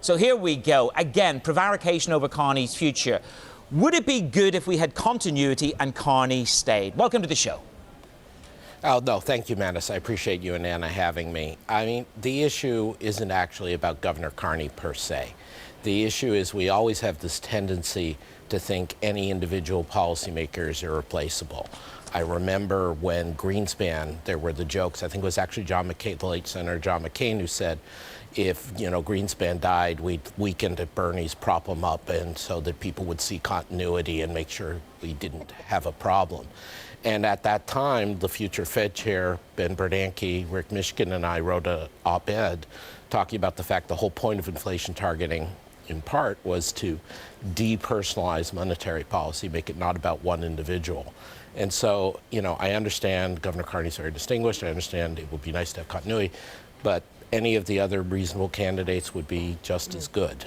So here we go. Again, prevarication over Carney's future. Would it be good if we had continuity and Carney stayed? Welcome to the show. Oh, no, thank you, Manus. I appreciate you and Anna having me. I mean, the issue isn't actually about Governor Carney per se. The issue is we always have this tendency to think any individual policymaker is irreplaceable. I remember when Greenspan, there were the jokes, I think it was actually John McCain, the late Senator John McCain, who said, if, Greenspan died, we'd weekend at Bernie's prop him up, and so that people would see continuity and make sure we didn't have a problem. And at that time, the future Fed chair, Ben Bernanke, Rick Mishkin, and I wrote an op-ed talking about the fact the whole point of inflation targeting, in part, was to depersonalize monetary policy, make it not about one individual. And so, I understand Governor Carney's very distinguished. I understand it would be nice to have continuity, but any of the other reasonable candidates would be just as good.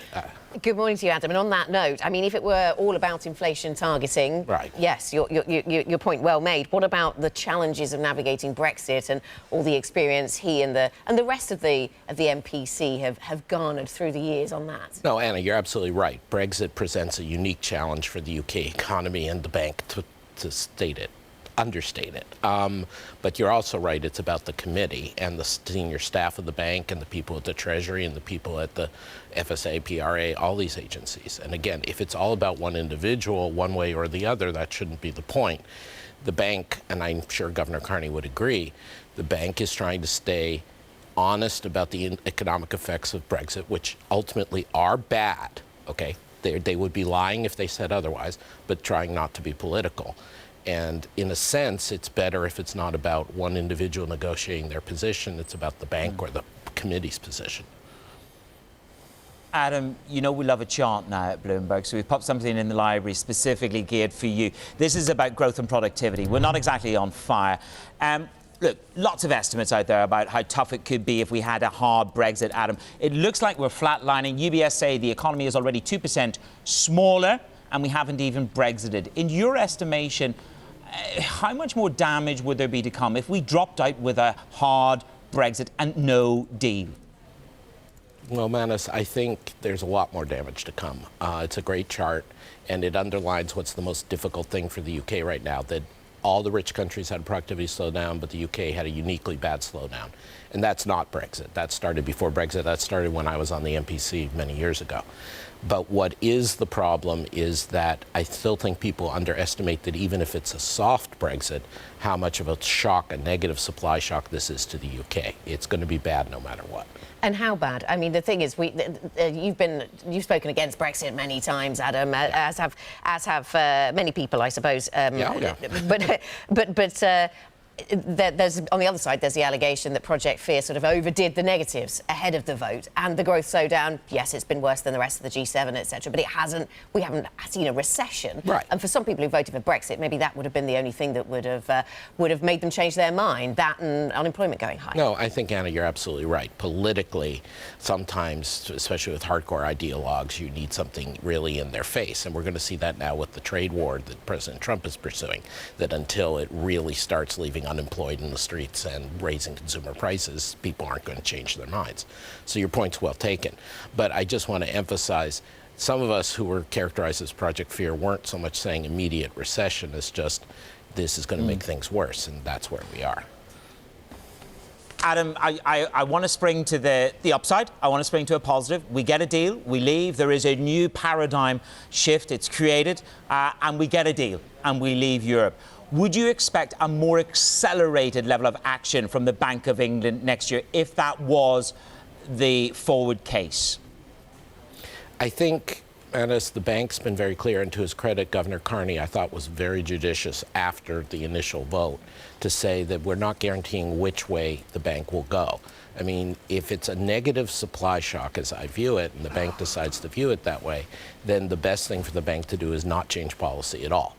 Good morning to you, Adam. And on that note, I mean, if it were all about inflation targeting, right. Yes, your point well made. What about the challenges of navigating Brexit and all the experience he and the rest of the MPC have garnered through the years on that? No, Anna, you're absolutely right. Brexit presents a unique challenge for the UK economy and the bank, to state it. Understate it. But you're also right, it's about the committee and the senior staff of the bank and the people at the Treasury and the people at the FSA, PRA, all these agencies. And again, if it's all about one individual, one way or the other, that shouldn't be the point. The bank, and I'm sure Governor Carney would agree, the bank is trying to stay honest about the economic effects of Brexit, which ultimately are bad, okay? They would be lying if they said otherwise, but trying not to be political. And in a sense, it's better if it's not about one individual negotiating their position, it's about the bank or the committee's position. Adam, we love a chart now at Bloomberg, so we've popped something in the library specifically geared for you. This is about growth and productivity. We're not exactly on fire. Look, lots of estimates out there about how tough it could be if we had a hard Brexit, Adam. It looks like we're flatlining. UBS say the economy is already 2% smaller, and we haven't even Brexited. In your estimation, how much more damage would there be to come if we dropped out with a hard Brexit and no deal? Well, Manus, I think there's a lot more damage to come. It's a great chart, and it underlines what's the most difficult thing for the UK right now, that all the rich countries had productivity slowdown, but the UK had a uniquely bad slowdown. And that's not Brexit. That started before Brexit. That started when I was on the MPC many years ago. But what is the problem is that I still think people underestimate that even if it's a soft Brexit, how much of a shock, a negative supply shock this is to the UK. It's going to be bad no matter what. And how bad? I mean, the thing is, you've spoken against Brexit many times, Adam, as have many people, I suppose. Yeah. But there's on the other side, there's the allegation that Project Fear sort of overdid the negatives ahead of the vote, and the growth slowdown. Yes, it's been worse than the rest of the G7, etc. But we haven't seen a recession. Right. And for some people who voted for Brexit, maybe that would have been the only thing that would have made them change their mind. That and unemployment going high. No, I think, Anna, you're absolutely right. Politically, sometimes, especially with hardcore ideologues, you need something really in their face, and we're going to see that now with the trade war that President Trump is pursuing. That until it really starts leaving unemployed in the streets and raising consumer prices, people aren't going to change their minds. So your point's well taken. But I just want to emphasize, some of us who were characterized as Project Fear weren't so much saying immediate recession as just this is going to make things worse, and that's where we are. Adam, I want to spring to the upside. I want to spring to a positive. We get a deal, we leave, there is a new paradigm shift, it's created, and we get a deal, and we leave Europe. Would you expect a more accelerated level of action from the Bank of England next year if that was the forward case? I think, Manus, the bank's been very clear, and to his credit, Governor Carney, I thought, was very judicious after the initial vote to say that we're not guaranteeing which way the bank will go. I mean, if it's a negative supply shock, as I view it, and the bank decides to view it that way, then the best thing for the bank to do is not change policy at all.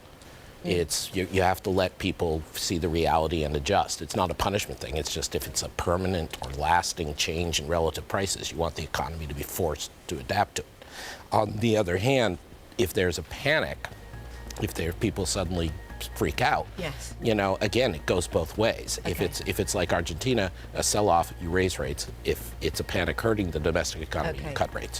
It's you have to let people see the reality and adjust. It's not a punishment thing. It's just if it's a permanent or lasting change in relative prices, you want the economy to be forced to adapt to it. On the other hand, if there's a panic, if people suddenly freak out, yes, again, it goes both ways. Okay. If it's like Argentina, a sell-off, you raise rates. If it's a panic hurting the domestic economy, you cut rates.